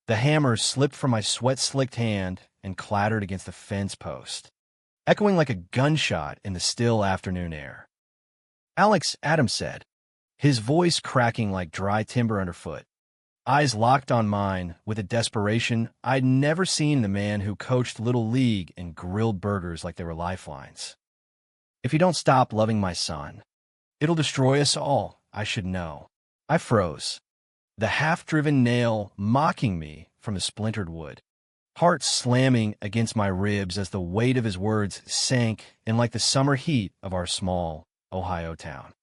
The hammer slipped from my sweat-slicked hand and clattered against the fence post, echoing like a gunshot in the still afternoon air. "Alex," Adam said, his voice cracking like dry timber underfoot, eyes locked on mine with a desperation I'd never seen in the man who coached Little League and grilled burgers like they were lifelines. "If you don't stop loving my son, it'll destroy us all, I should know." I froze, the half-driven nail mocking me from the splintered wood, heart slamming against my ribs as the weight of his words sank in like the summer heat of our small Ohio town.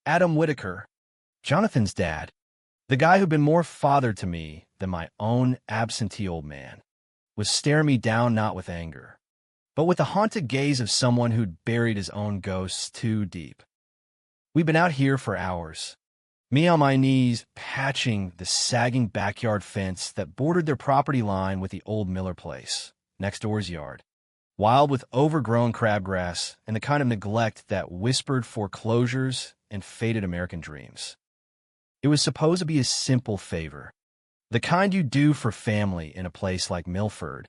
Adam Whitaker, Jonathan's dad, the guy who'd been more father to me than my own absentee old man, was staring me down not with anger, but with the haunted gaze of someone who'd buried his own ghosts too deep. We'd been out here for hours, me on my knees patching the sagging backyard fence that bordered their property line with the old Miller place, next door's yard, wild with overgrown crabgrass and the kind of neglect that whispered foreclosures and faded American dreams. It was supposed to be a simple favor, the kind you do for family in a place like Milford,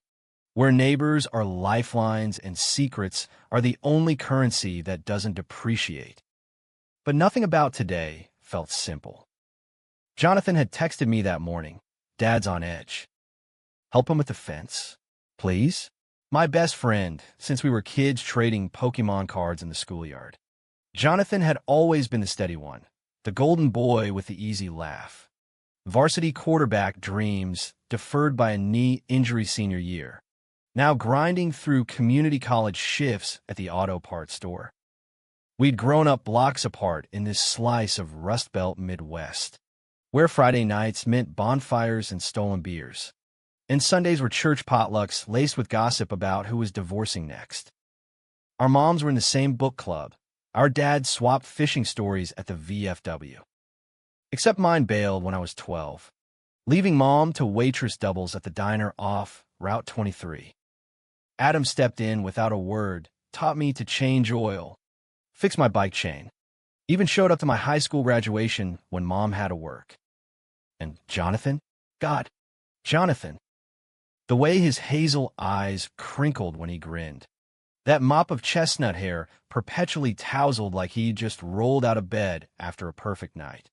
where neighbors are lifelines and secrets are the only currency that doesn't depreciate. But nothing about today felt simple. Jonathan had texted me that morning, "Dad's on edge. Help him with the fence, please?" My best friend, since we were kids trading Pokemon cards in the schoolyard. Jonathan had always been the steady one, the golden boy with the easy laugh. Varsity quarterback dreams deferred by a knee injury senior year, now grinding through community college shifts at the auto parts store. We'd grown up blocks apart in this slice of Rust Belt Midwest, where Friday nights meant bonfires and stolen beers, and Sundays were church potlucks laced with gossip about who was divorcing next. Our moms were in the same book club. Our dads swapped fishing stories at the VFW. Except mine bailed when I was 12, leaving Mom to waitress doubles at the diner off Route 23. Adam stepped in without a word, taught me to change oil, fix my bike chain, even showed up to my high school graduation when Mom had to work. And Jonathan? God, Jonathan. The way his hazel eyes crinkled when he grinned. That mop of chestnut hair perpetually tousled like he'd just rolled out of bed after a perfect night.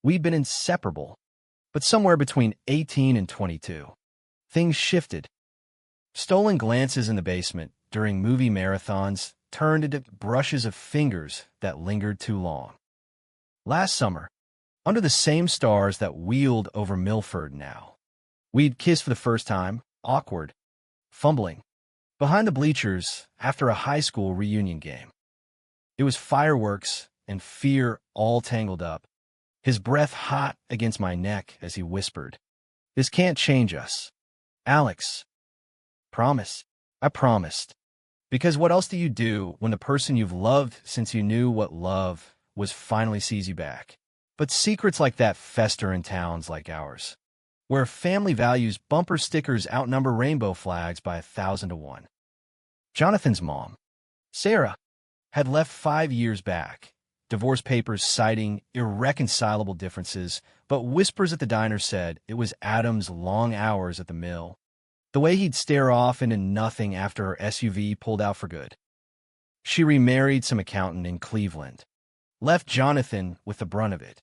We'd been inseparable, but somewhere between 18 and 22, things shifted. Stolen glances in the basement during movie marathons turned into brushes of fingers that lingered too long. Last summer, under the same stars that wheeled over Milford now, we'd kissed for the first time, awkward, fumbling, behind the bleachers after a high school reunion game. It was fireworks and fear all tangled up, his breath hot against my neck as he whispered, "This can't change us. Alex, promise." I promised. Because what else do you do when the person you've loved since you knew what love was finally sees you back? But secrets like that fester in towns like ours, where family values bumper stickers outnumber rainbow flags by 1,000 to 1. Jonathan's mom, Sarah, had left 5 years back, divorce papers citing irreconcilable differences, but whispers at the diner said it was Adam's long hours at the mill, the way he'd stare off into nothing after her SUV pulled out for good. She remarried some accountant in Cleveland, left Jonathan with the brunt of it,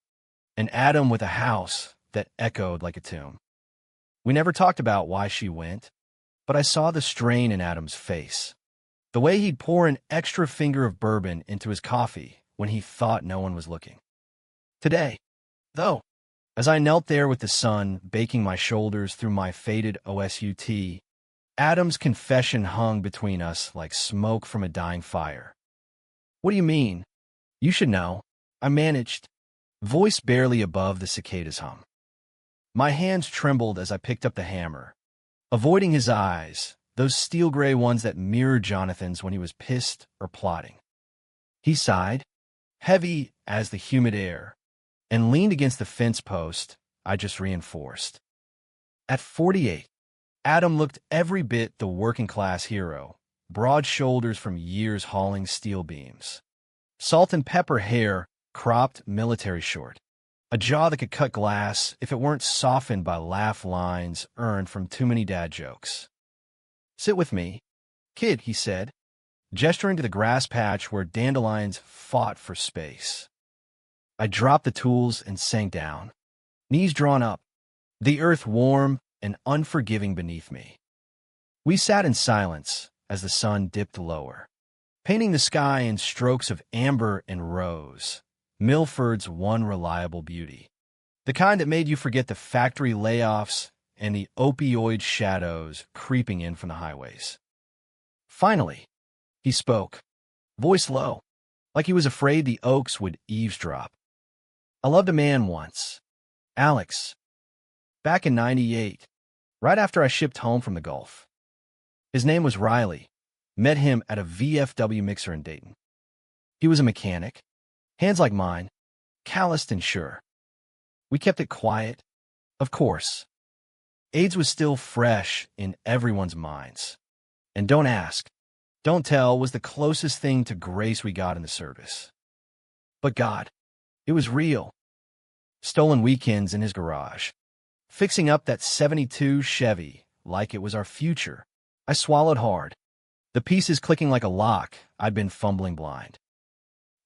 and Adam with a house that echoed like a tomb. We never talked about why she went, but I saw the strain in Adam's face, the way he'd pour an extra finger of bourbon into his coffee when he thought no one was looking. Today, though, as I knelt there with the sun baking my shoulders through my faded OSU tee, Adam's confession hung between us like smoke from a dying fire. "What do you mean? You should know. I managed," voice barely above the cicada's hum. My hands trembled as I picked up the hammer, avoiding his eyes, those steel-gray ones that mirrored Jonathan's when he was pissed or plotting. He sighed, heavy as the humid air, and leaned against the fence post I just reinforced. At 48, Adam looked every bit the working-class hero, broad shoulders from years hauling steel beams, salt and pepper hair cropped military short, A jaw that could cut glass if it weren't softened by laugh lines earned from too many dad jokes. "Sit with me, kid," he said, gesturing to the grass patch where dandelions fought for space. I dropped the tools and sank down, knees drawn up, the earth warm and unforgiving beneath me. We sat in silence as the sun dipped lower, painting the sky in strokes of amber and rose, Milford's one reliable beauty. The kind that made you forget the factory layoffs and the opioid shadows creeping in from the highways. Finally, he spoke, voice low, like he was afraid the Oaks would eavesdrop. "I loved a man once, Alex, back in '98, right after I shipped home from the Gulf. His name was Riley. Met him at a VFW mixer in Dayton. He was a mechanic, hands like mine, calloused and sure. We kept it quiet, of course. AIDS was still fresh in everyone's minds. And don't ask, don't tell was the closest thing to grace we got in the service. But God, it was real. Stolen weekends in his garage, fixing up that '72 Chevy like it was our future. I swallowed hard, the pieces clicking like a lock I'd been fumbling blind.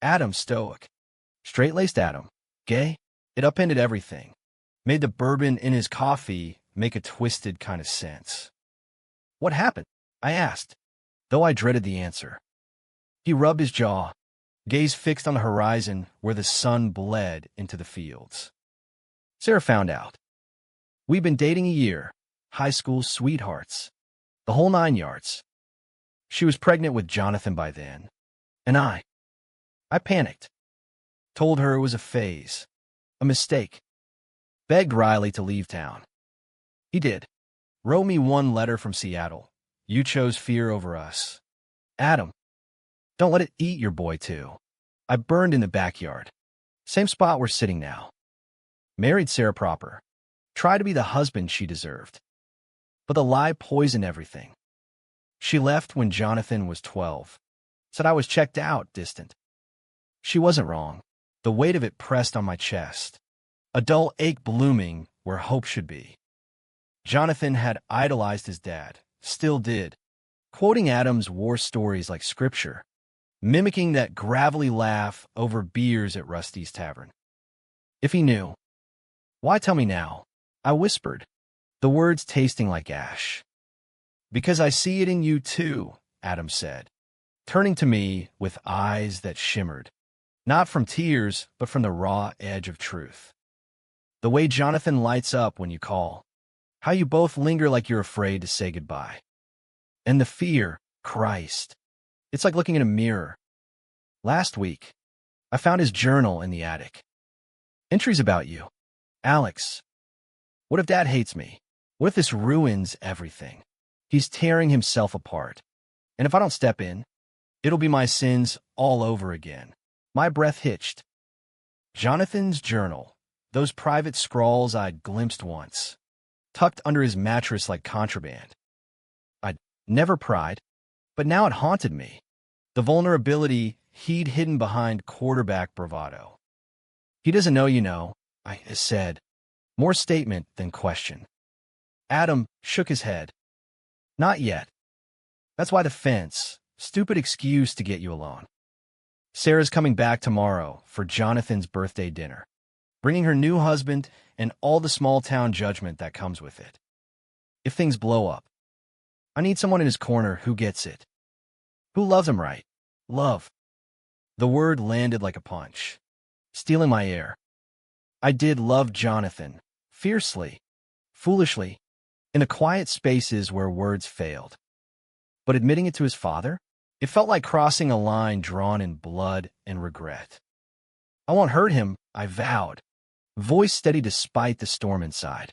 Adam stoic, straight-laced Adam, gay, it upended everything, made the bourbon in his coffee make a twisted kind of sense. "What happened?" I asked, though I dreaded the answer. He rubbed his jaw, gaze fixed on the horizon where the sun bled into the fields. "Sarah found out. We'd been dating a year, high school sweethearts, the whole 9 yards. She was pregnant with Jonathan by then, and I panicked, told her it was a phase, a mistake, begged Riley to leave town. He did, wrote me one letter from Seattle. You chose fear over us. Adam, don't let it eat your boy too. I burned in the backyard, same spot we're sitting now. Married Sarah proper, tried to be the husband she deserved. But the lie poisoned everything. She left when Jonathan was 12, said I was checked out, distant. She wasn't wrong. The weight of it pressed on my chest, a dull ache blooming where hope should be. Jonathan had idolized his dad, still did, quoting Adam's war stories like scripture, mimicking that gravelly laugh over beers at Rusty's Tavern. If he knew, why tell me now? I whispered, the words tasting like ash. Because I see it in you too, Adam said, turning to me with eyes that shimmered, not from tears, but from the raw edge of truth. The way Jonathan lights up when you call, how you both linger like you're afraid to say goodbye. And the fear, Christ, it's like looking in a mirror. Last week, I found his journal in the attic. Entries about you. Alex, what if Dad hates me? What if this ruins everything? He's tearing himself apart. And if I don't step in, it'll be my sins all over again. My breath hitched. Jonathan's journal, those private scrawls I'd glimpsed once, tucked under his mattress like contraband. I'd never pried, but now it haunted me. The vulnerability he'd hidden behind quarterback bravado. He doesn't know you know, I said, more statement than question. Adam shook his head. Not yet. That's why the fence, stupid excuse to get you alone. Sarah's coming back tomorrow for Jonathan's birthday dinner, bringing her new husband and all the small-town judgment that comes with it. If things blow up, I need someone in his corner who gets it, who loves him right. Love. The word landed like a punch, stealing my air. I did love Jonathan, fiercely, foolishly, in the quiet spaces where words failed. But admitting it to his father? It felt like crossing a line drawn in blood and regret. I won't hurt him, I vowed, voice steady despite the storm inside.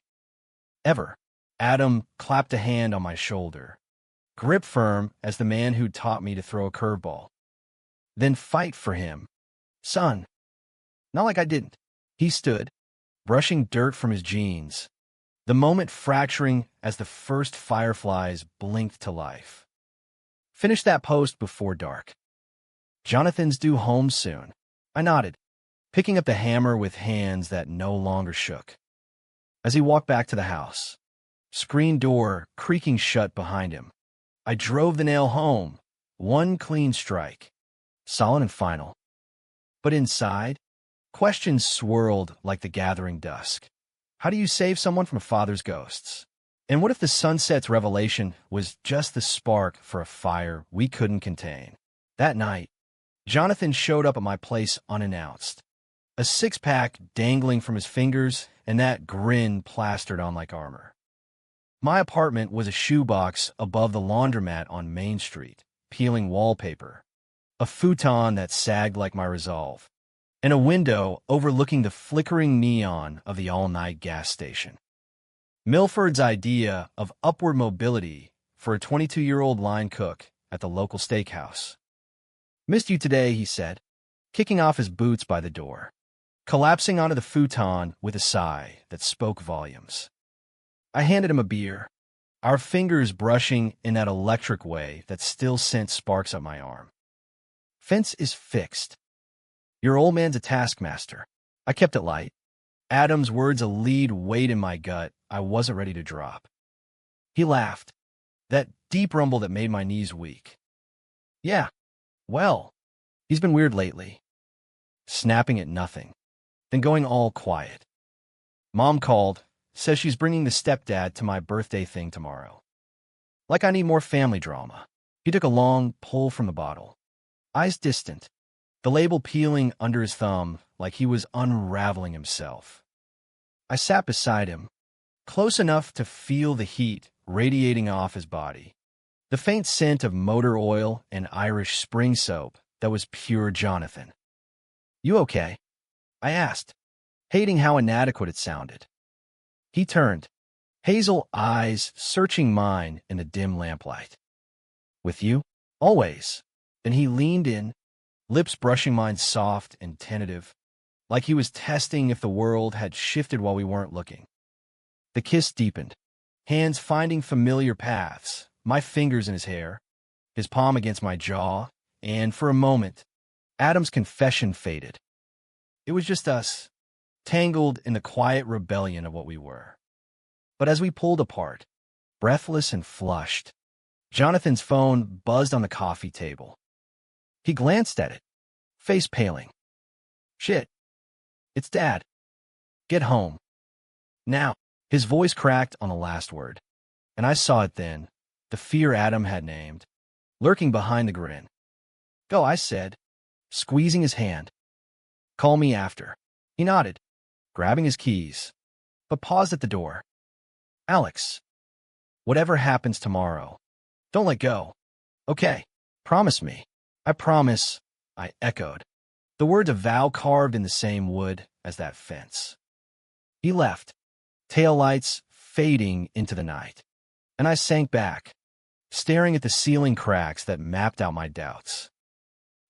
Ever. Adam clapped a hand on my shoulder, grip firm as the man who'd taught me to throw a curveball. Then fight for him. Son. Not like I didn't. He stood, brushing dirt from his jeans, the moment fracturing as the first fireflies blinked to life. Finish that post before dark. Jonathan's due home soon. I nodded. picking up the hammer with hands that no longer shook. As he walked back to the house, screen door creaking shut behind him, I drove the nail home, one clean strike, solid and final. But inside, questions swirled like the gathering dusk. How do you save someone from a father's ghosts? And what if the sunset's revelation was just the spark for a fire we couldn't contain? That night, Jonathan showed up at my place unannounced, a six-pack dangling from his fingers and that grin plastered on like armor. My apartment was a shoebox above the laundromat on Main Street, peeling wallpaper, a futon that sagged like my resolve, and a window overlooking the flickering neon of the all-night gas station. Milford's idea of upward mobility for a 22-year-old line cook at the local steakhouse. "Missed you today," he said, kicking off his boots by the door, collapsing onto the futon with a sigh that spoke volumes. I handed him a beer, our fingers brushing in that electric way that still sent sparks up my arm. "Fence is fixed. Your old man's a taskmaster." I kept it light. Adam's words a lead weight in my gut I wasn't ready to drop. He laughed, that deep rumble that made my knees weak. "Yeah, well, he's been weird lately." Snapping at nothing, then going all quiet. "Mom called, says she's bringing the stepdad to my birthday thing tomorrow. Like I need more family drama." He took a long pull from the bottle, eyes distant, the label peeling under his thumb like he was unraveling himself. I sat beside him, close enough to feel the heat radiating off his body, the faint scent of motor oil and Irish spring soap that was pure Jonathan. "You okay?" I asked, hating how inadequate it sounded. He turned, hazel eyes searching mine in the dim lamplight. "With you? Always." Then he leaned in, lips brushing mine soft and tentative, like he was testing if the world had shifted while we weren't looking. The kiss deepened, hands finding familiar paths, my fingers in his hair, his palm against my jaw, and for a moment, Adam's confession faded. It was just us, tangled in the quiet rebellion of what we were. But as we pulled apart, breathless and flushed, Jonathan's phone buzzed on the coffee table. He glanced at it, face paling. "Shit. It's Dad. Get home. Now." His voice cracked on the last word, and I saw it then, the fear Adam had named, lurking behind the grin. "Go," I said, squeezing his hand. "Call me after." He nodded, grabbing his keys, but paused at the door. "Alex, whatever happens tomorrow, don't let go. Okay, promise me." "I promise," I echoed, the words a vow carved in the same wood as that fence. He left, taillights fading into the night, and I sank back, staring at the ceiling cracks that mapped out my doubts.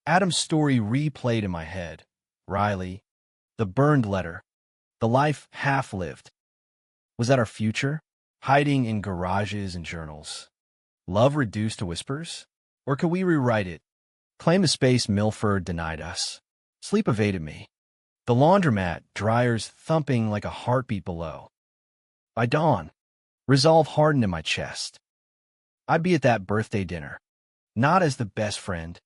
Adam's story replayed in my head. Riley, the burned letter, the life half-lived. Was that our future, hiding in garages and journals? Love reduced to whispers? Or could we rewrite it, claim the space Milford denied us? Sleep evaded me, the laundromat dryers thumping like a heartbeat below. By dawn, resolve hardened in my chest. I'd be at that birthday dinner, not as the best friend,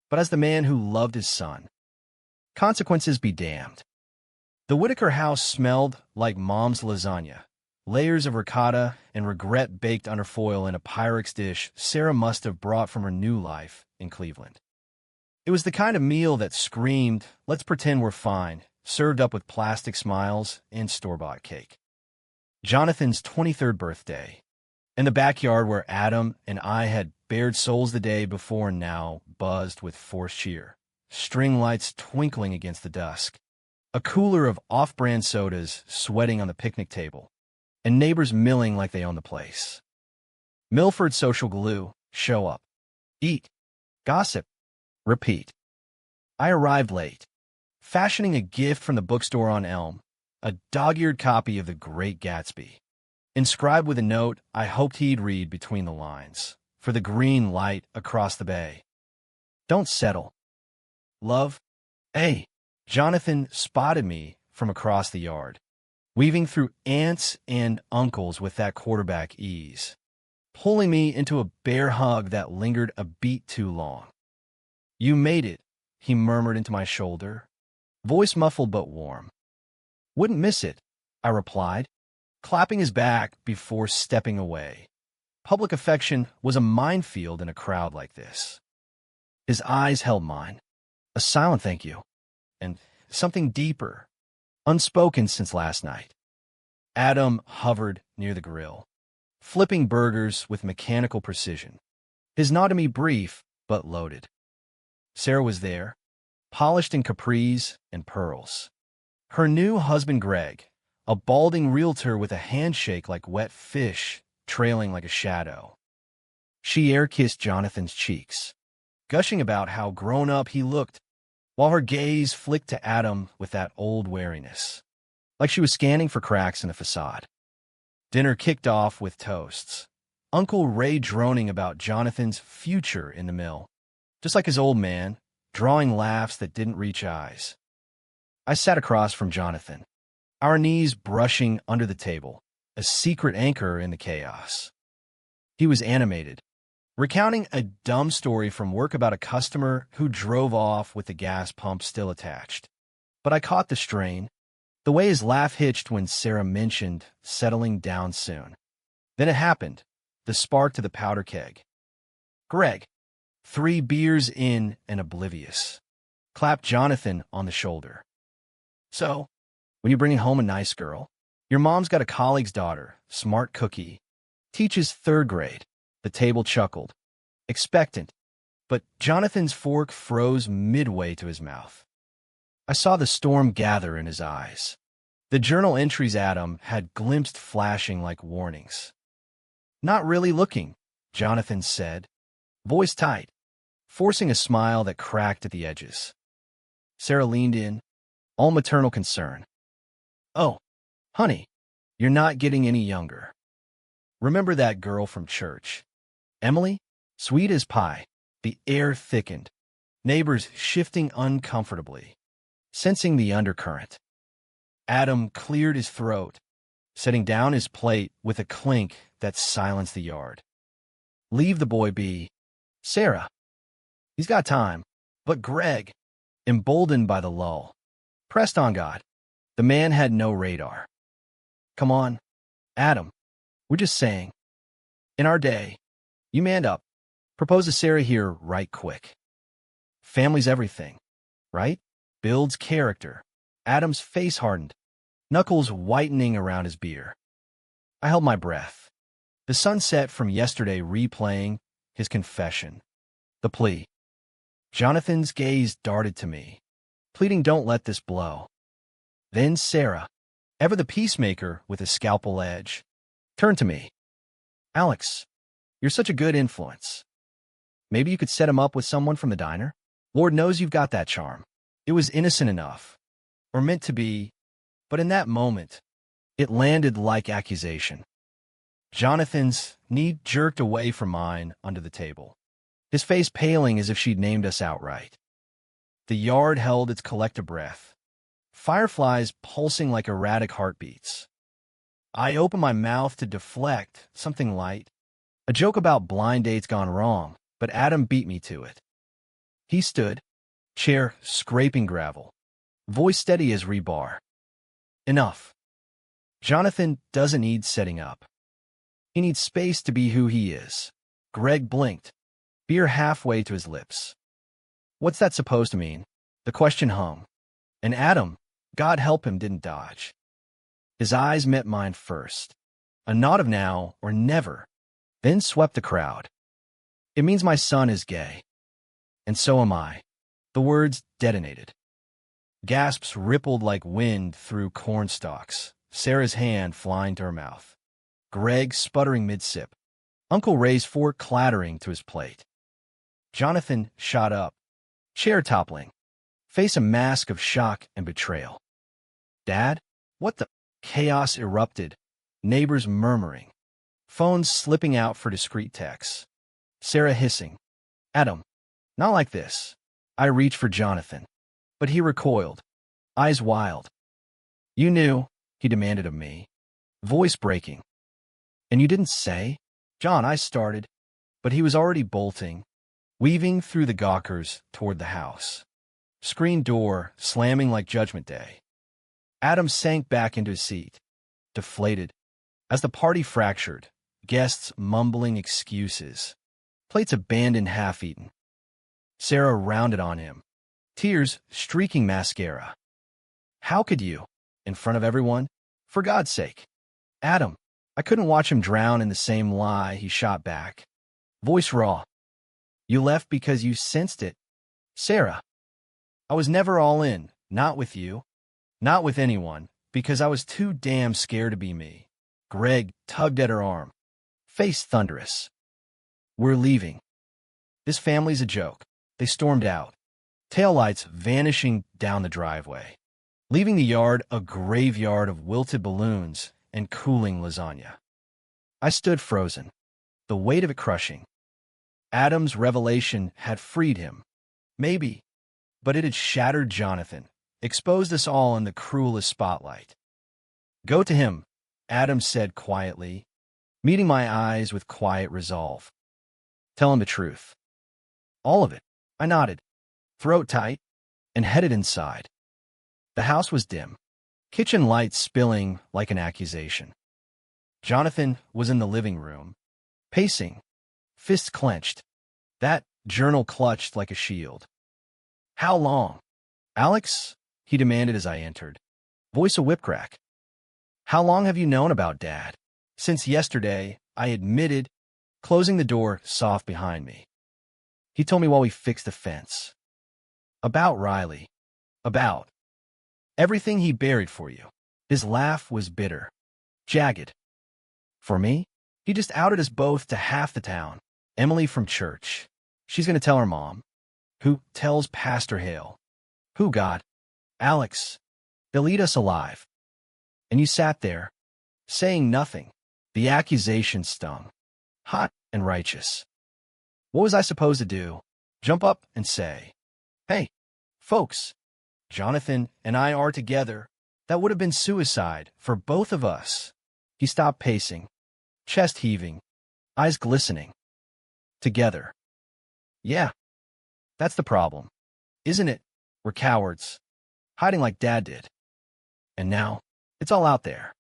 but as the man who loved his son. Consequences be damned. The Whitaker house smelled like Mom's lasagna, layers of ricotta and regret baked under foil in a Pyrex dish Sarah must have brought from her new life in Cleveland. It was the kind of meal that screamed, "Let's pretend we're fine," served up with plastic smiles and store-bought cake. Jonathan's 23rd birthday, in the backyard where Adam and I had bared souls the day before now buzzed with forced cheer, string lights twinkling against the dusk, a cooler of off-brand sodas sweating on the picnic table, and neighbors milling like they own the place. Milford's social glue: show up, eat, gossip, repeat. I arrived late, fashioning a gift from the bookstore on Elm, a dog-eared copy of The Great Gatsby, inscribed with a note I hoped he'd read between the lines, for the green light across the bay. "Don't settle. Love, A." Jonathan spotted me from across the yard, weaving through aunts and uncles with that quarterback ease, pulling me into a bear hug that lingered a beat too long. "You made it," he murmured into my shoulder, voice muffled but warm. "Wouldn't miss it," I replied, clapping his back before stepping away. Public affection was a minefield in a crowd like this. His eyes held mine, a silent thank you, and something deeper, unspoken since last night. Adam hovered near the grill, flipping burgers with mechanical precision, his nod to me brief but loaded. Sarah was there, polished in capris and pearls. Her new husband Greg, a balding realtor with a handshake like wet fish, trailing like a shadow. She air-kissed Jonathan's cheeks, gushing about how grown-up he looked, while her gaze flicked to Adam with that old wariness, like she was scanning for cracks in a facade. Dinner kicked off with toasts, Uncle Ray droning about Jonathan's future in the mill, just like his old man, drawing laughs that didn't reach eyes. I sat across from Jonathan, our knees brushing under the table, a secret anchor in the chaos. He was animated, recounting a dumb story from work about a customer who drove off with the gas pump still attached. But I caught the strain, the way his laugh hitched when Sarah mentioned settling down soon. Then it happened, the spark to the powder keg. "Greg, 3 beers in and oblivious," clapped Jonathan on the shoulder. "So, when you're bringing home a nice girl, your mom's got a colleague's daughter, smart cookie, teaches 3rd grade." The table chuckled, expectant, but Jonathan's fork froze midway to his mouth. I saw the storm gather in his eyes. The journal entries Adam had glimpsed flashing like warnings. "Not really looking," Jonathan said, voice tight, forcing a smile that cracked at the edges. Sarah leaned in, all maternal concern. "Oh, honey, you're not getting any younger. Remember that girl from church? Emily? Sweet as pie." The air thickened, neighbors shifting uncomfortably, sensing the undercurrent. Adam cleared his throat, setting down his plate with a clink that silenced the yard. "Leave the boy be, Sarah. He's got time." But Greg, emboldened by the lull, pressed on God. The man had no radar. "Come on, Adam. We're just saying. In our day, you manned up. Propose to Sarah here right quick. Family's everything, right? Builds character." Adam's face hardened, knuckles whitening around his beer. I held my breath. The sunset from yesterday replaying his confession, the plea. Jonathan's gaze darted to me, pleading don't let this blow. Then Sarah, ever the peacemaker with a scalpel edge, turned to me. "Alex, you're such a good influence. Maybe you could set him up with someone from the diner? Lord knows you've got that charm." It was innocent enough, or meant to be, but in that moment, it landed like accusation. Jonathan's knee jerked away from mine under the table, his face paling as if she'd named us outright. The yard held its collective breath, fireflies pulsing like erratic heartbeats. I opened my mouth to deflect something light, a joke about blind dates gone wrong, but Adam beat me to it. He stood, chair scraping gravel, voice steady as rebar. "Enough. Jonathan doesn't need setting up. He needs space to be who he is." Greg blinked, beer halfway to his lips. "What's that supposed to mean?" The question hung, and Adam, God help him, didn't dodge. His eyes met mine first, a nod of now or never, then swept the crowd. "It means my son is gay. And so am I." The words detonated. Gasps rippled like wind through corn stalks, Sarah's hand flying to her mouth. Greg sputtering mid-sip, Uncle Ray's fork clattering to his plate. Jonathan shot up, chair toppling, face a mask of shock and betrayal. "Dad? What the—" Chaos erupted, neighbors murmuring, phones slipping out for discreet texts. Sarah hissing, "Adam, not like this." I reached for Jonathan, but he recoiled, eyes wild. You knew, he demanded of me, voice breaking. And you didn't say? John, I started, but he was already bolting, weaving through the gawkers toward the house. Screen door slamming like Judgment Day. Adam sank back into his seat, deflated, as the party fractured, guests mumbling excuses, plates abandoned half-eaten. Sarah rounded on him, tears streaking mascara. How could you? In front of everyone? For God's sake. Adam. I couldn't watch him drown in the same lie he shot back. Voice raw. You left because you sensed it. Sarah. I was never all in, not with you, not with anyone, because I was too damn scared to be me. Greg tugged at her arm, face thunderous. We're leaving. This family's a joke. They stormed out, taillights vanishing down the driveway, leaving the yard a graveyard of wilted balloons and cooling lasagna. I stood frozen, the weight of it crushing. Adam's revelation had freed him. Maybe, but it had shattered Jonathan, exposed us all in the cruelest spotlight. Go to him, Adam said quietly, meeting my eyes with quiet resolve. Tell him the truth. All of it. I nodded, throat tight, and headed inside. The house was dim, kitchen lights spilling like an accusation. Jonathan was in the living room, pacing, fists clenched, that journal clutched like a shield. How long? Alex, he demanded as I entered, voice a whip crack. How long have you known about Dad? Since yesterday, I admitted, closing the door soft behind me. He told me while we fixed the fence. About Riley. About everything he buried for you. His laugh was bitter, jagged. For me, he just outed us both to half the town. Emily from church. She's going to tell her mom. Who tells Pastor Hale? Who, God? Alex. They'll eat us alive. And you sat there, saying nothing. The accusation stung, hot and righteous. What was I supposed to do? Jump up and say, hey, folks, Jonathan and I are together. That would have been suicide for both of us. He stopped pacing, chest heaving, eyes glistening. Together. Yeah, that's the problem, isn't it? We're cowards, hiding like Dad did. And now, it's all out there.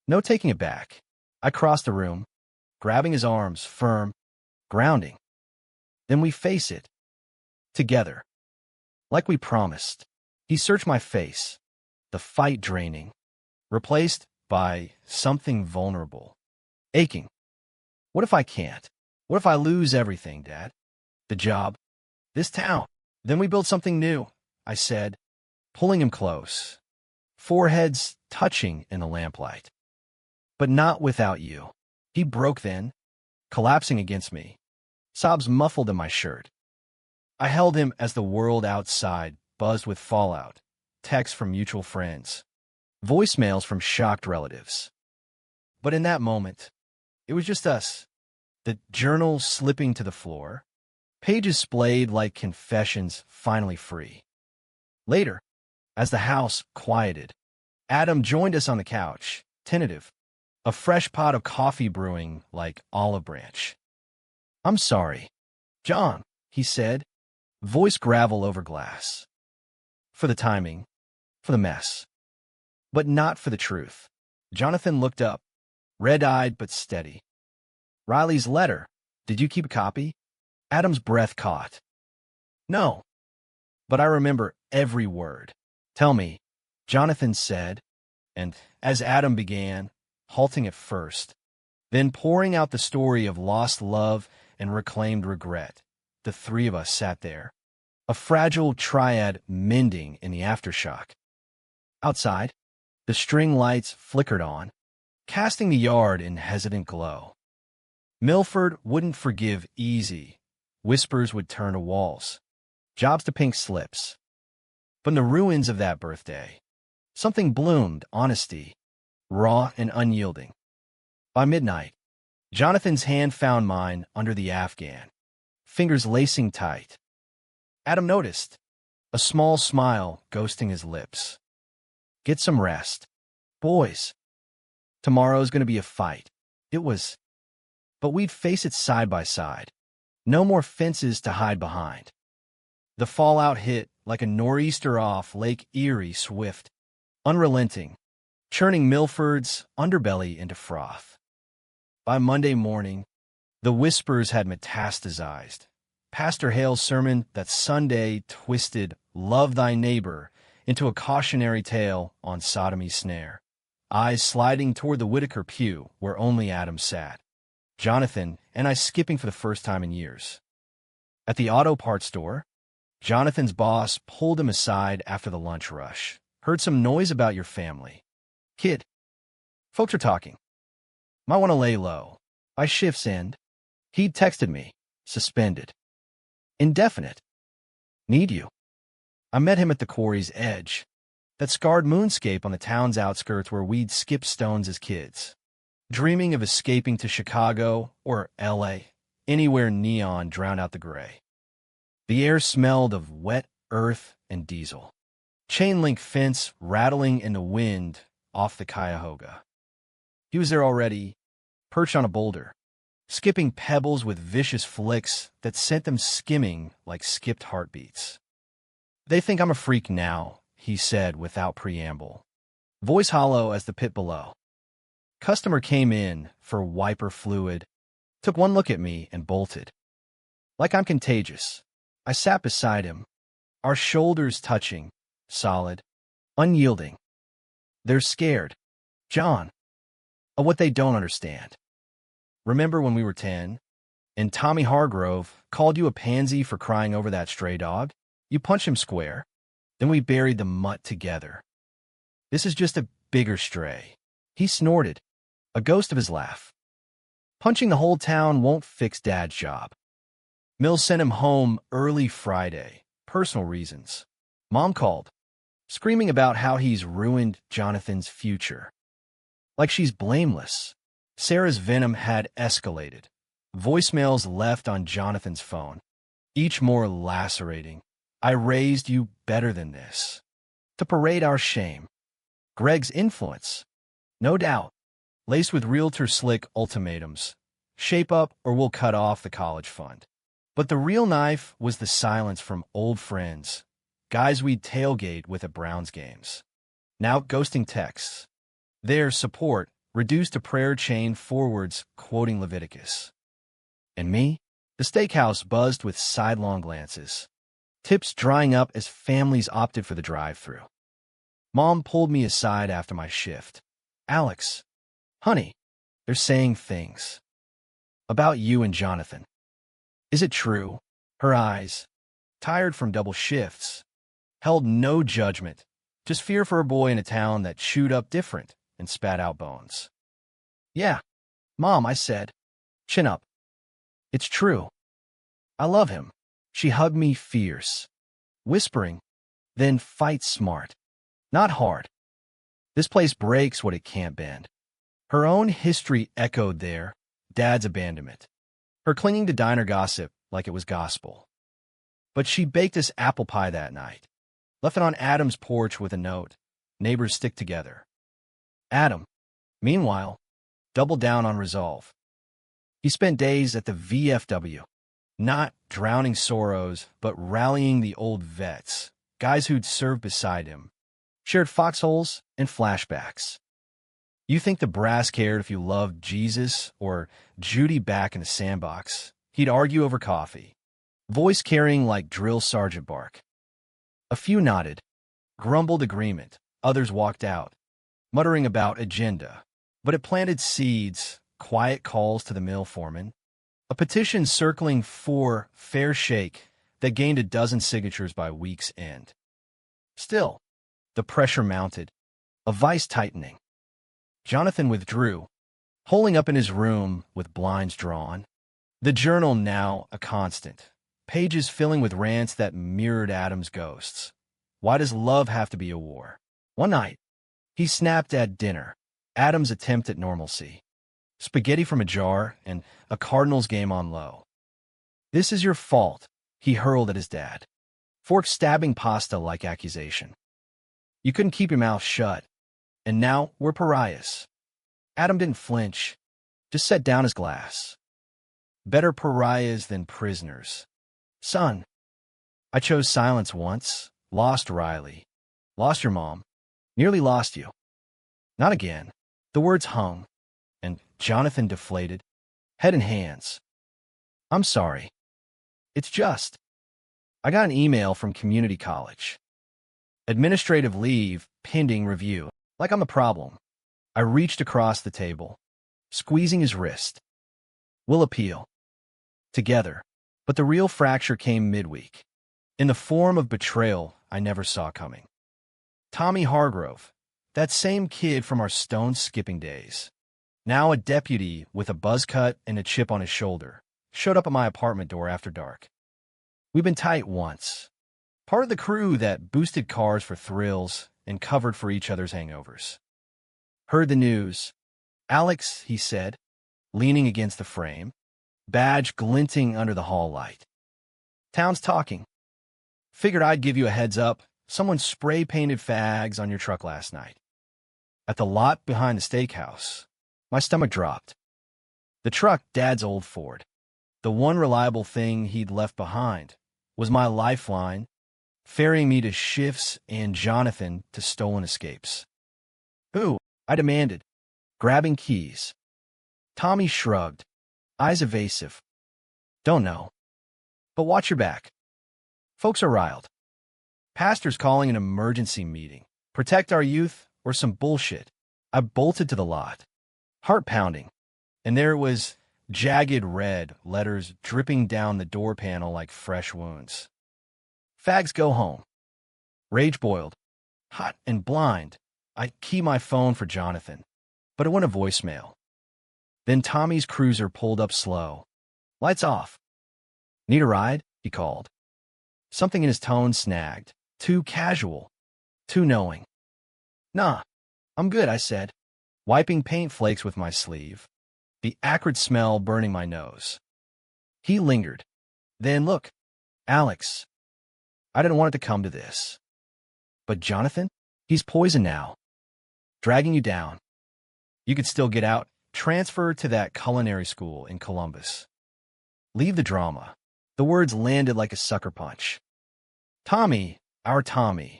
No taking it back. I crossed the room, grabbing his arms, firm, grounding. Then we face it. Together. Like we promised. He searched my face, the fight draining, replaced by something vulnerable, aching. What if I can't? What if I lose everything, Dad? The job, this town. Then we build something new, I said, pulling him close, foreheads touching in the lamplight. But not without you. He broke then, collapsing against me, sobs muffled in my shirt. I held him as the world outside buzzed with fallout, texts from mutual friends, voicemails from shocked relatives. But in that moment, it was just us, the journal slipping to the floor, pages splayed like confessions finally free. Later, as the house quieted, Adam joined us on the couch, tentative, a fresh pot of coffee brewing like olive branch. I'm sorry, John, he said, voice gravel over glass. For the timing, for the mess. But not for the truth. Jonathan looked up, red-eyed but steady. Riley's letter. Did you keep a copy? Adam's breath caught. No. But I remember every word. Tell me, Jonathan said, and as Adam began, halting at first, then pouring out the story of lost love and reclaimed regret, the three of us sat there, a fragile triad mending in the aftershock. Outside, the string lights flickered on, casting the yard in hesitant glow. Milford wouldn't forgive easy. Whispers would turn to walls, jobs to pink slips. But in the ruins of that birthday, something bloomed, honesty, raw and unyielding. By midnight, Jonathan's hand found mine under the Afghan, fingers lacing tight. Adam noticed, a small smile ghosting his lips. Get some rest. Boys, tomorrow's going to be a fight. It was. But we'd face it side by side. No more fences to hide behind. The fallout hit like a nor'easter off Lake Erie, swift, unrelenting, churning Milford's underbelly into froth. By Monday morning, the whispers had metastasized. Pastor Hale's sermon that Sunday twisted "Love thy neighbor" into a cautionary tale on sodomy's snare. Eyes sliding toward the Whitaker pew where only Adam sat. Jonathan and I skipping for the first time in years. At the auto parts store, Jonathan's boss pulled him aside after the lunch rush. Heard some noise about your family. Kid, folks are talking. Might want to lay low. By shift's end, he'd texted me. Suspended. Indefinite. Need you. I met him at the quarry's edge. That scarred moonscape on the town's outskirts where we'd skip stones as kids. Dreaming of escaping to Chicago or L.A., anywhere neon drowned out the gray. The air smelled of wet earth and diesel. Chain-link fence rattling in the wind off the Cuyahoga. He was there already, perched on a boulder, skipping pebbles with vicious flicks that sent them skimming like skipped heartbeats. They think I'm a freak now, he said without preamble. Voice hollow as the pit below. Customer came in for wiper fluid, took one look at me and bolted. Like I'm contagious. I sat beside him, our shoulders touching, solid, unyielding. They're scared, John, of what they don't understand. Remember when we were 10, and Tommy Hargrove called you a pansy for crying over that stray dog? You punched him square. Then we buried the mutt together. This is just a bigger stray. He snorted, a ghost of his laugh. Punching the whole town won't fix Dad's job. Mills sent him home early Friday. Personal reasons. Mom called, screaming about how he's ruined Jonathan's future. Like she's blameless. Sarah's venom had escalated. Voicemails left on Jonathan's phone, each more lacerating. I raised you better than this. To parade our shame. Greg's influence. No doubt. Laced with realtor-slick ultimatums. Shape up or we'll cut off the college fund. But the real knife was the silence from old friends. Guys we'd tailgate with at Browns games. Now ghosting texts. Their support reduced to prayer chain forwards quoting Leviticus. And me? The steakhouse buzzed with sidelong glances. Tips drying up as families opted for the drive-thru. Mom pulled me aside after my shift. Alex, honey, they're saying things. About you and Jonathan. Is it true? Her eyes, tired from double shifts, held no judgment, just fear for a boy in a town that chewed up different and spat out bones. Yeah, Mom, I said. Chin up. It's true. I love him. She hugged me fierce, whispering, then fight smart, not hard. This place breaks what it can't bend. Her own history echoed there, Dad's abandonment, her clinging to diner gossip like it was gospel. But she baked us apple pie that night, left it on Adam's porch with a note, neighbors stick together. Adam, meanwhile, doubled down on resolve. He spent days at the VFW, not drowning sorrows, but rallying the old vets, guys who'd served beside him, shared foxholes and flashbacks. You think the brass cared if you loved Jesus or Judy back in the sandbox? He'd argue over coffee, voice carrying like drill sergeant bark. A few nodded, grumbled agreement. Others walked out, muttering about agenda. But it planted seeds, quiet calls to the mill foreman, a petition circling for fair shake that gained a dozen signatures by week's end. Still, the pressure mounted, a vice tightening. Jonathan withdrew, holing up in his room with blinds drawn. The journal now a constant, pages filling with rants that mirrored Adam's ghosts. Why does love have to be a war? One night, he snapped at dinner, Adam's attempt at normalcy. Spaghetti from a jar and a Cardinals game on low. This is your fault, he hurled at his dad. fork stabbing pasta like accusation. You couldn't keep your mouth shut, and now we're pariahs. Adam didn't flinch, just set down his glass. Better pariahs than prisoners. Son, I chose silence once, lost Riley, lost your mom, nearly lost you. Not again. The words hung, and Jonathan deflated, head and hands. I'm sorry. It's just. I got an email from community college. Administrative leave, pending review. Like I'm a problem. I reached across the table, squeezing his wrist. We'll appeal. Together. But the real fracture came midweek, in the form of betrayal I never saw coming. Tommy Hargrove, that same kid from our stone-skipping days, now a deputy with a buzz cut and a chip on his shoulder, showed up at my apartment door after dark. We've been tight once. Part of the crew that boosted cars for thrills and covered for each other's hangovers. Heard the news. Alex, he said, leaning against the frame, badge glinting under the hall light. Town's talking. Figured I'd give you a heads up. Someone spray-painted fags on your truck last night. At the lot behind the steakhouse, my stomach dropped. The truck, Dad's old Ford. The one reliable thing he'd left behind was my lifeline, ferrying me to shifts and Jonathan to stolen escapes. Who? I demanded, grabbing keys. Tommy shrugged, eyes evasive. Don't know. But watch your back. Folks are riled. Pastor's calling an emergency meeting. Protect our youth or some bullshit. I bolted to the lot, heart pounding, and there it was, jagged red letters dripping down the door panel like fresh wounds. Fags go home. Rage boiled. Hot and blind, I key my phone for Jonathan, but it went a voicemail. Then Tommy's cruiser pulled up slow. Lights off. Need a ride? He called. Something in his tone snagged. Too casual. Too knowing. Nah, I'm good, I said, wiping paint flakes with my sleeve, the acrid smell burning my nose. He lingered. Then, look, Alex, I didn't want it to come to this. But Jonathan, he's poison now. Dragging you down. You could still get out, transfer to that culinary school in Columbus. Leave the drama. The words landed like a sucker punch. Tommy, our Tommy,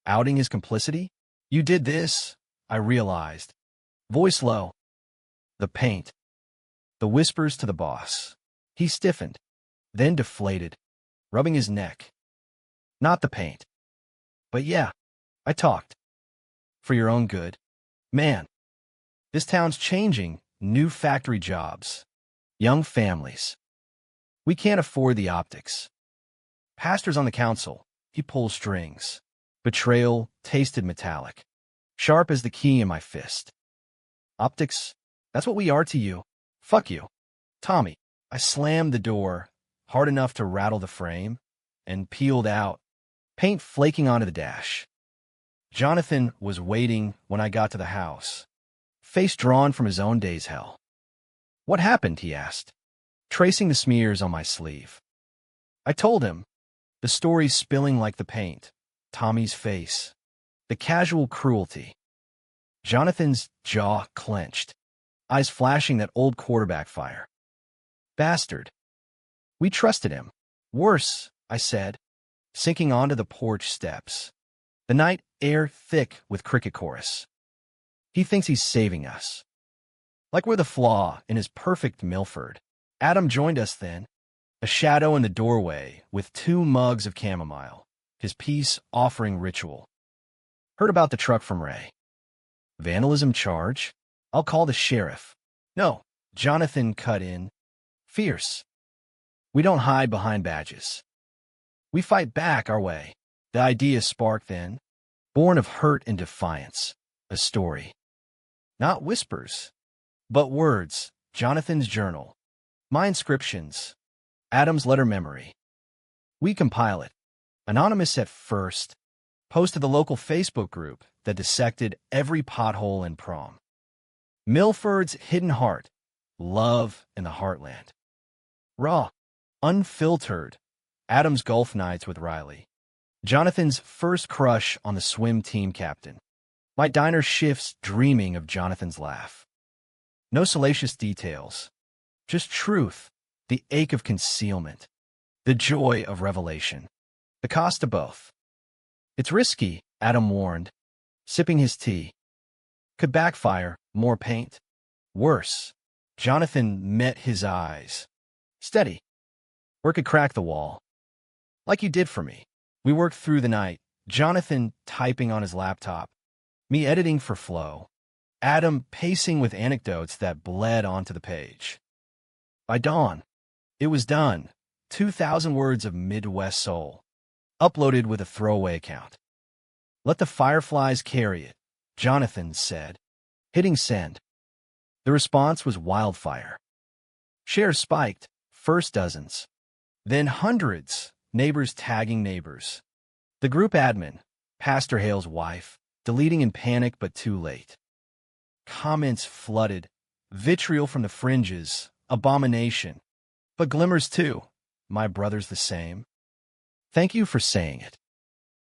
outing his complicity? You did this, I realized. Voice low. The paint. The whispers to the boss. He stiffened, then deflated, rubbing his neck. Not the paint. But yeah, I talked. For your own good. Man, this town's changing. New factory jobs. Young families. We can't afford the optics. Pastor's on the council. He pulls strings. Betrayal tasted metallic. Sharp as the key in my fist. Optics? That's what we are to you. Fuck you. Tommy. I slammed the door, hard enough to rattle the frame, and peeled out, paint flaking onto the dash. Jonathan was waiting when I got to the house, face drawn from his own day's hell. What happened? He asked, tracing the smears on my sleeve. I told him, the story spilling like the paint, Tommy's face, the casual cruelty. Jonathan's jaw clenched, eyes flashing that old quarterback fire. Bastard. We trusted him. Worse, I said, sinking onto the porch steps, the night air thick with cricket chorus. He thinks he's saving us. Like we're the flaw in his perfect Milford. Adam joined us then, a shadow in the doorway with 2 mugs of chamomile, his peace offering ritual. Heard about the truck from Ray. Vandalism charge? I'll call the sheriff. No, Jonathan cut in. Fierce. We don't hide behind badges. We fight back our way. The idea sparked then, born of hurt and defiance, a story. Not whispers, but words, Jonathan's journal, my inscriptions, Adam's letter memory. We compile it, anonymous at first, post to the local Facebook group that dissected every pothole in prom. Milford's hidden heart, love in the heartland. Raw, unfiltered, Adam's golf nights with Riley, Jonathan's first crush on the swim team captain. My diner shifts dreaming of Jonathan's laugh. No salacious details, just truth, the ache of concealment, the joy of revelation, the cost of both. It's risky, Adam warned, sipping his tea. Could backfire, more paint. Worse. Jonathan met his eyes. Steady. Or could crack the wall. Like you did for me. We worked through the night, Jonathan typing on his laptop, me editing for flow, Adam pacing with anecdotes that bled onto the page. By dawn, it was done. 2,000 words of Midwest soul, uploaded with a throwaway account. Let the fireflies carry it, Jonathan said, hitting send. The response was wildfire. Shares spiked, first dozens, then hundreds, neighbors tagging neighbors. The group admin, Pastor Hale's wife, deleting in panic but too late. Comments flooded, vitriol from the fringes, abomination. But glimmers too, my brother's the same. Thank you for saying it.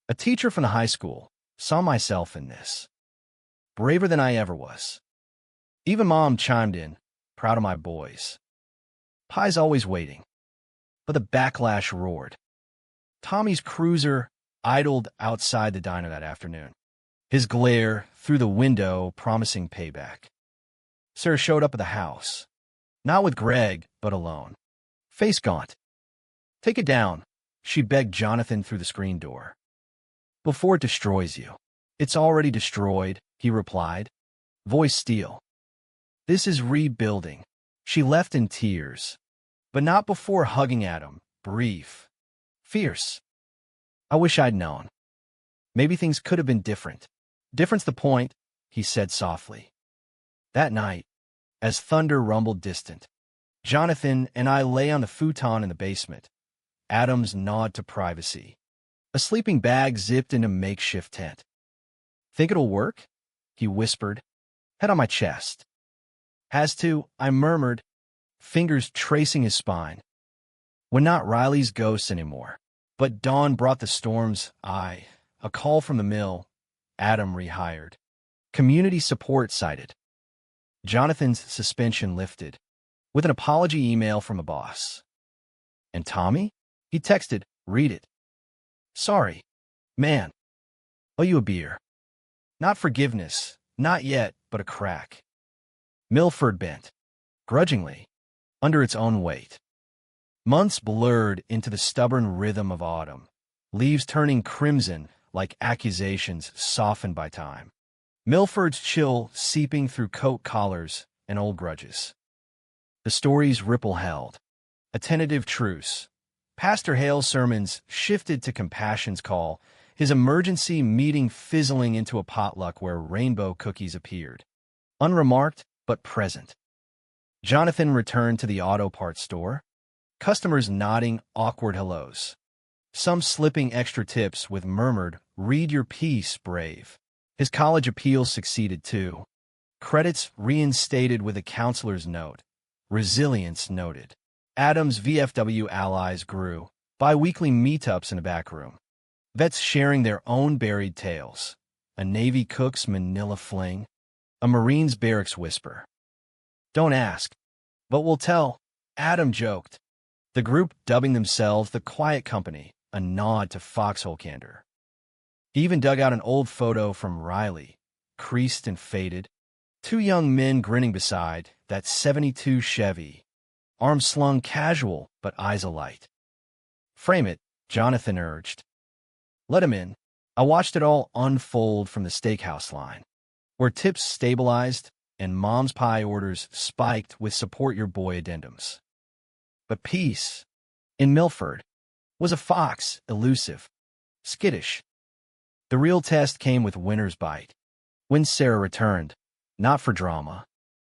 A teacher from the high school, saw myself in this. Braver than I ever was. Even Mom chimed in, proud of my boys. Pie's always waiting. But the backlash roared. Tommy's cruiser idled outside the diner that afternoon, his glare through the window promising payback. Sarah showed up at the house, not with Greg, but alone, face gaunt. Take it down, she begged Jonathan through the screen door. Before it destroys you. It's already destroyed, he replied, voice steel. This is rebuilding. She left in tears, but not before hugging Adam, brief, fierce. I wish I'd known. Maybe things could have been different. Different's the point, he said softly. That night, as thunder rumbled distant, Jonathan and I lay on the futon in the basement, Adam's nod to privacy, a sleeping bag zipped in a makeshift tent. Think it'll work? He whispered, head on my chest. Has to, I murmured, fingers tracing his spine. We're not Riley's ghosts anymore. But dawn brought the storm's eye, a call from the mill, Adam rehired. Community support cited. Jonathan's suspension lifted, with an apology email from a boss. And Tommy? He texted, read it. Sorry, man. Owe you a beer. Not forgiveness, not yet, but a crack. Milford bent, grudgingly, under its own weight. Months blurred into the stubborn rhythm of autumn, leaves turning crimson like accusations softened by time. Milford's chill seeping through coat collars and old grudges. The story's ripple held, a tentative truce. Pastor Hale's sermons shifted to compassion's call, his emergency meeting fizzling into a potluck where rainbow cookies appeared. Unremarked, but present. Jonathan returned to the auto parts store, customers nodding awkward hellos, some slipping extra tips with murmured, read your piece, brave. His college appeals succeeded too. Credits reinstated with a counselor's note. Resilience noted. Adam's VFW allies grew. Bi-weekly meetups in a back room. Vets sharing their own buried tales. A Navy cook's Manila fling. A Marine's barracks whisper. Don't ask, but we'll tell, Adam joked. The group dubbing themselves the Quiet Company, a nod to foxhole candor. He even dug out an old photo from Riley, creased and faded. Two young men grinning beside that '72 Chevy, arms slung casual but eyes alight. Frame it, Jonathan urged. Let him in. I watched it all unfold from the steakhouse line, where tips stabilized and mom's pie orders spiked with support your boy addendums. But peace, in Milford, was a fox, elusive, skittish. The real test came with winter's bite, when Sarah returned, not for drama,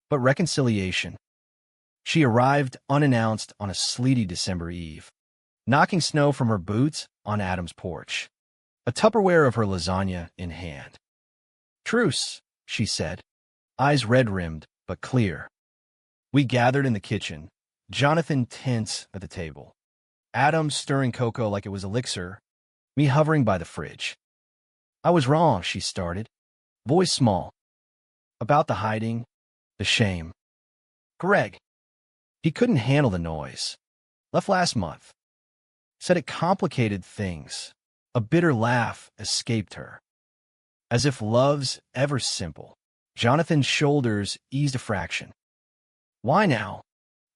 but reconciliation. She arrived unannounced on a sleety December eve, knocking snow from her boots on Adam's porch, a Tupperware of her lasagna in hand. Truce, she said, eyes red-rimmed but clear. We gathered in the kitchen, Jonathan tense at the table, Adam stirring cocoa like it was elixir, me hovering by the fridge. I was wrong, she started, voice small. About the hiding, the shame. Greg. He couldn't handle the noise. Left last month. Said it complicated things. A bitter laugh escaped her. As if love's ever simple. Jonathan's shoulders eased a fraction. Why now?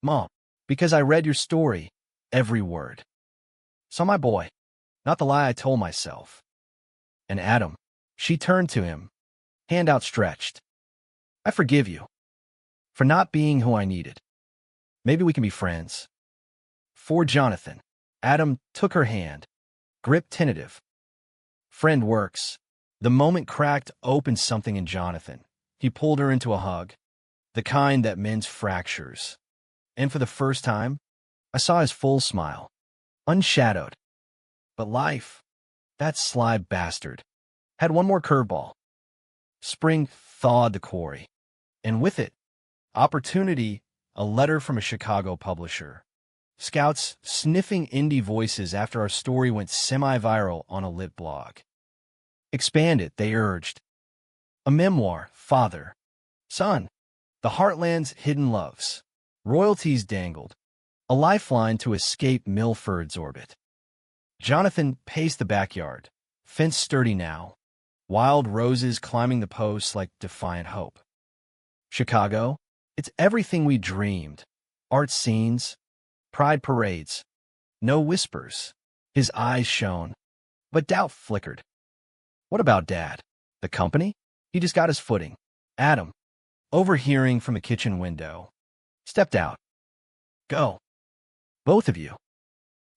Mom. Because I read your story. Every word. Saw my boy. Not the lie I told myself. And Adam. She turned to him, hand outstretched. I forgive you. For not being who I needed. Maybe we can be friends. For Jonathan. Adam took her hand. Grip tentative. Friend works. The moment cracked open something in Jonathan. He pulled her into a hug. The kind that mends fractures. And for the first time, I saw his full smile. Unshadowed. But life, that sly bastard, had one more curveball. Spring thawed the quarry. And with it, opportunity, a letter from a Chicago publisher. Scouts sniffing indie voices after our story went semi-viral on a lit blog. Expand it, they urged. A memoir, father, son, the heartland's hidden loves. Royalties dangled. A lifeline to escape Milford's orbit. Jonathan paced the backyard, fence sturdy now, wild roses climbing the posts like defiant hope. Chicago, it's everything we dreamed. Art scenes, pride parades, no whispers. His eyes shone, but doubt flickered. What about Dad? The company? He just got his footing. Adam, overhearing from a kitchen window, stepped out. Go. Both of you.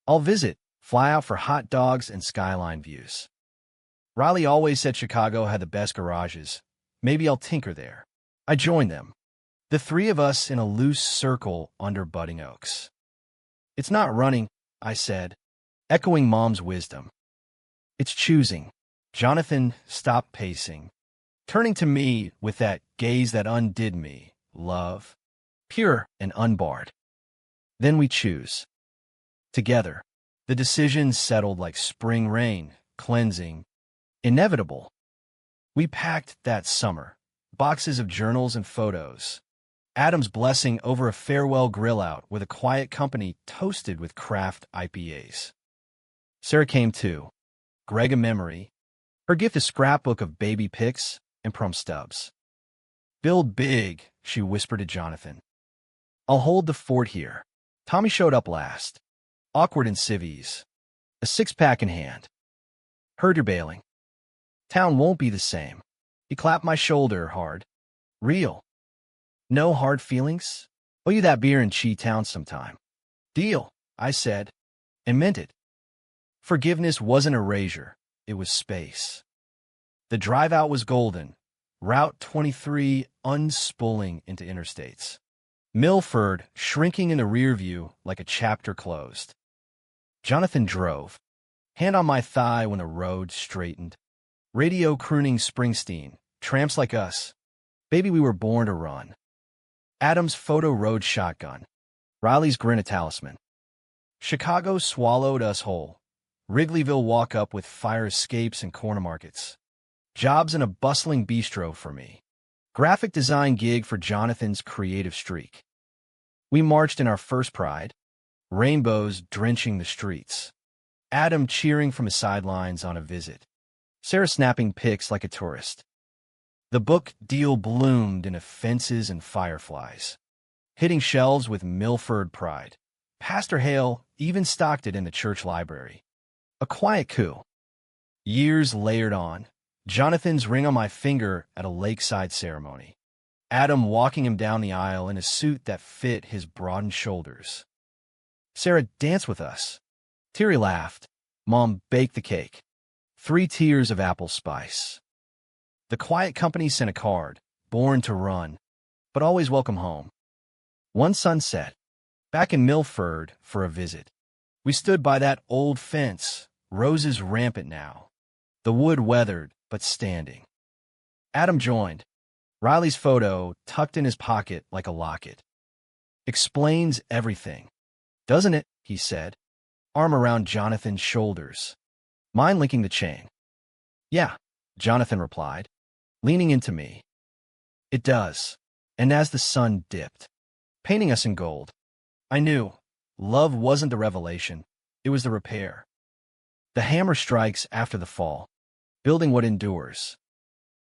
I'll visit, fly out for hot dogs and skyline views. Riley always said Chicago had the best garages. Maybe I'll tinker there. I joined them. The three of us in a loose circle under budding oaks. It's not running, I said, echoing Mom's wisdom. It's choosing. Jonathan stopped pacing, turning to me with that gaze that undid me, love, pure and unbarred. Then we choose. Together, the decision settled like spring rain, cleansing, inevitable. We packed that summer, boxes of journals and photos. Adam's blessing over a farewell grill-out with a quiet company toasted with craft IPAs. Sarah came too. Greg a memory. Her gift a scrapbook of baby pics and prom stubs. Build big, she whispered to Jonathan. I'll hold the fort here. Tommy showed up last. Awkward in civvies. A six-pack in hand. Heard you're bailing. Town won't be the same. He clapped my shoulder hard. Real. No hard feelings? Owe you that beer in Chi-town sometime. Deal, I said, and meant it. Forgiveness wasn't erasure. It was space. The drive-out was golden. Route 23 unspooling into interstates. Milford shrinking in the rear view like a chapter closed. Jonathan drove, hand on my thigh when the road straightened. Radio crooning Springsteen, tramps like us. Baby, we were born to run. Adam's photo road shotgun. Riley's grin a talisman. Chicago swallowed us whole. Wrigleyville walk up with fire escapes and corner markets. Jobs in a bustling bistro for me. Graphic design gig for Jonathan's creative streak. We marched in our first pride. Rainbows drenching the streets. Adam cheering from his sidelines on a visit. Sarah snapping pics like a tourist. The book deal bloomed into fences and fireflies, hitting shelves with Milford pride. Pastor Hale even stocked it in the church library. A quiet coup. Years layered on. Jonathan's ring on my finger at a lakeside ceremony. Adam walking him down the aisle in a suit that fit his broadened shoulders. Sarah danced with us. Terry laughed. Mom baked the cake. 3 tiers of apple spice. The quiet company sent a card, born to run, but always welcome home. One sunset, back in Milford for a visit. We stood by that old fence, roses rampant now. The wood weathered, but standing. Adam joined. Riley's photo tucked in his pocket like a locket. Explains everything. Doesn't it? He said, arm around Jonathan's shoulders. Mind linking the chain? Yeah, Jonathan replied, leaning into me. It does. And as the sun dipped, painting us in gold, I knew love wasn't the revelation, it was the repair. The hammer strikes after the fall, building what endures.